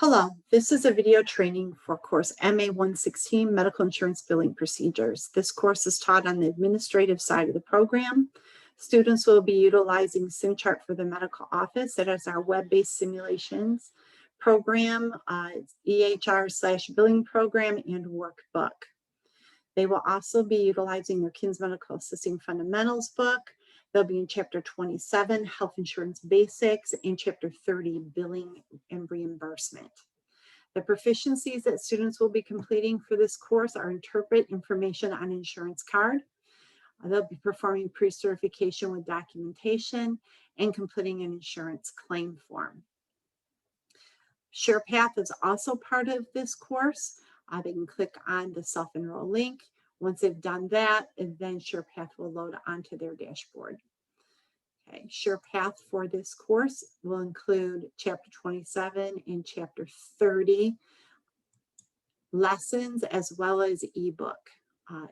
Hello, this is a video training for course MA116, Medical Insurance Billing Procedures. This course is taught on the administrative side of the program. Students will be utilizing SimChart for the medical office. That is our web-based simulations program, EHR/billing program, and workbook. They will also be utilizing their KINS Medical Assisting Fundamentals book. They'll be in Chapter 27, Health Insurance Basics, and Chapter 30, Billing and Reimbursement. The proficiencies that students will be completing for this course are interpret information on insurance card. They'll be performing pre-certification with documentation and completing an insurance claim form. SharePath is also part of this course. They can click on the self-enroll link. Once they've done that, and then SharePath will load onto their dashboard. Okay, SharePath for this course will include Chapter 27 and Chapter 30 lessons as well as ebook.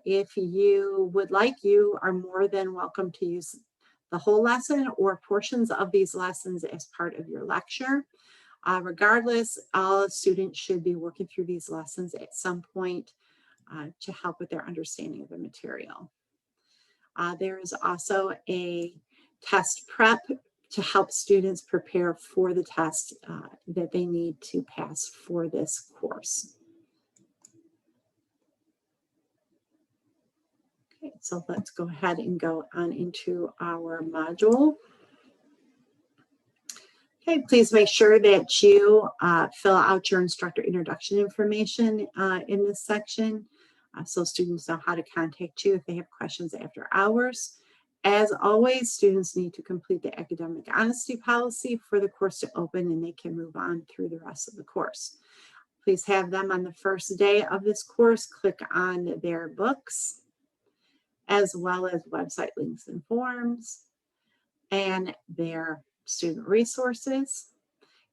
If you would like, you are more than welcome to use the whole lesson or portions of these lessons as part of your lecture. Regardless, all students should be working through these lessons at some point to help with their understanding of the material. There is also a test prep to help students prepare for the test that they need to pass for this course. Okay, so let's go ahead and go on into our module. Okay, please make sure that you fill out your instructor introduction information in this section so students know how to contact you if they have questions after hours. As always, students need to complete the academic honesty policy for the course to open, and they can move on through the rest of the course. Please have them on the first day of this course. Click on their books, as well as website links and forms, and their student resources.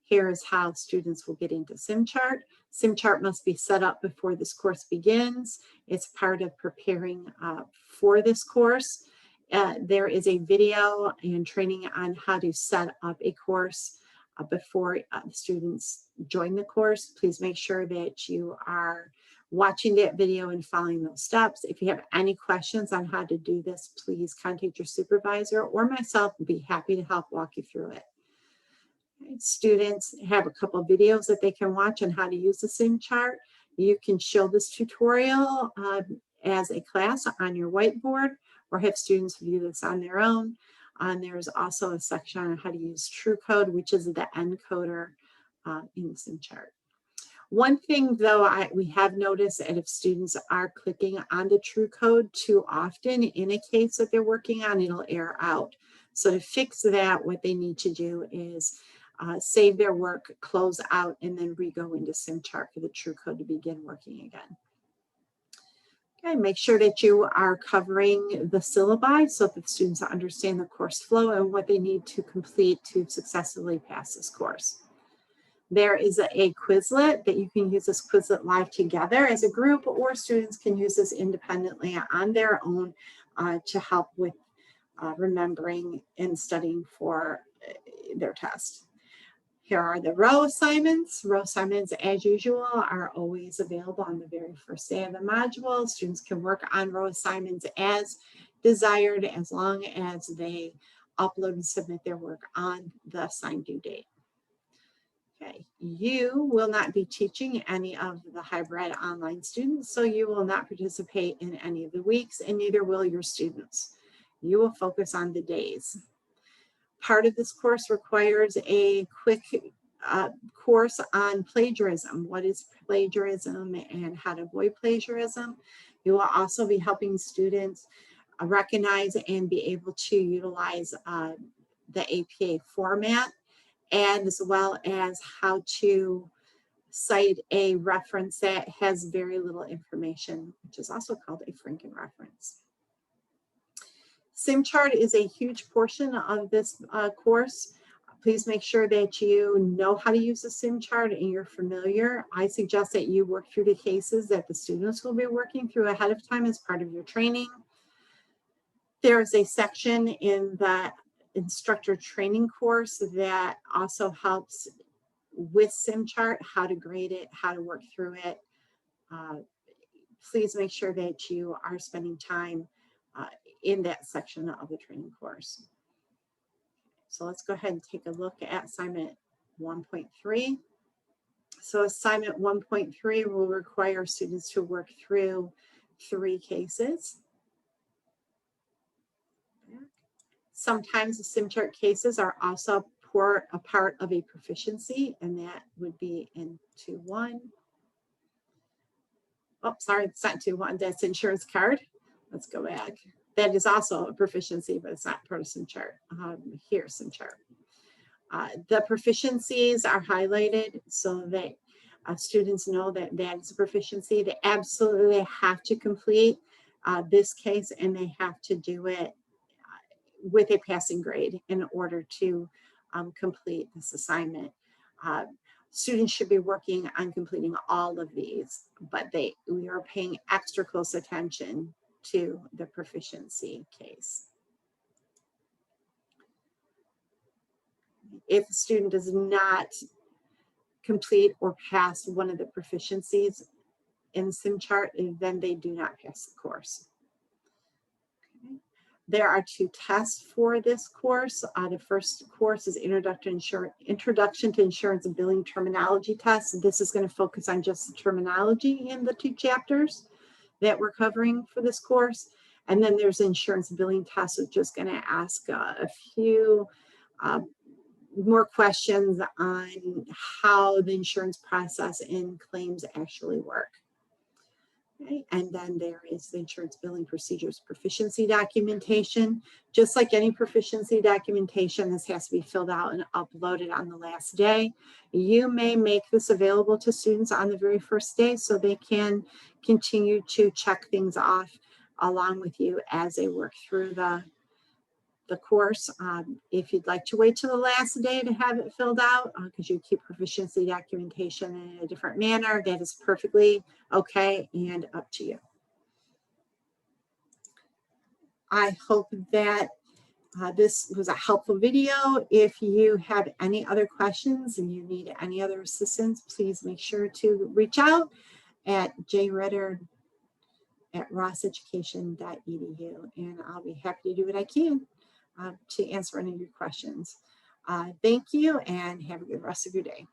Here is how students will get into SimChart. SimChart must be set up before this course begins. It's part of preparing for this course. There is a video and training on how to set up a course before students join the course. Please make sure that you are watching that video and following those steps. If you have any questions on how to do this, please contact your supervisor or myself. We'll be happy to help walk you through it. Students have a couple of videos that they can watch on how to use the SimChart. You can show this tutorial as a class on your whiteboard or have students view this on their own. There's also a section on how to use TrueCode, which is the encoder in the SimChart. One thing though we have noticed that if students are clicking on the TrueCode too often in a case that they're working on, it'll error out. So to fix that, what they need to do is save their work, close out, and then re-go into SimChart for the TrueCode to begin working again. Okay, make sure that you are covering the syllabi so that the students understand the course flow and what they need to complete to successfully pass this course. There is a Quizlet that you can use this Quizlet live together as a group, or students can use this independently on their own to help with remembering and studying for their test. Here are the row assignments. Row assignments, as usual, are always available on the very first day of the module. Students can work on row assignments as desired as long as they upload and submit their work on the assigned due date. Okay, you will not be teaching any of the hybrid online students, so you will not participate in any of the weeks, and neither will your students. You will focus on the days. Part of this course requires a quick course on plagiarism. What is plagiarism and how to avoid plagiarism? You will also be helping students recognize and be able to utilize the APA format, and as well as how to cite a reference that has very little information, which is also called a Franken reference. SimChart is a huge portion of this course. Please make sure that you know how to use the SimChart and you're familiar. I suggest that you work through the cases that the students will be working through ahead of time as part of your training. There is a section in the instructor training course that also helps with SimChart, how to grade it, how to work through it. Please make sure that you are spending time in that section of the training course. So let's go ahead and take a look at assignment 1.3. So assignment 1.3 will require students to work through 3 cases. Sometimes the SimChart cases are also a part of a proficiency, and that would be in 2.1. Oh, sorry, it's not 2.1, that's insurance card. Let's go back. That is also a proficiency, but it's not part of SimChart. Here's SimChart. The proficiencies are highlighted so that students know that that is a proficiency. They absolutely have to complete this case, and they have to do it with a passing grade in order to complete this assignment. Students should be working on completing all of these, but we are paying extra close attention to the proficiency case. If the student does not complete or pass one of the proficiencies in SimChart, then they do not pass the course. Okay. There are 2 tests for this course. The first course is Introduction to Insurance and Billing Terminology test. This is going to focus on just the terminology in the 2 chapters that we're covering for this course. And then there's insurance billing test, which is going to ask a few more questions on how the insurance process and claims actually work. Okay. And then there is the insurance billing procedures proficiency documentation. Just like any proficiency documentation, this has to be filled out and uploaded on the last day. You may make this available to students on the very first day so they can continue to check things off along with you as they work through the course. If you'd like to wait till the last day to have it filled out, because you keep proficiency documentation in a different manner, that is perfectly okay and up to you. I hope that this was a helpful video. If you have any other questions and you need any other assistance, please make sure to reach out at jredder@rosseducation.edu, and I'll be happy to do what I can to answer any of your questions. Thank you and have a good rest of your day.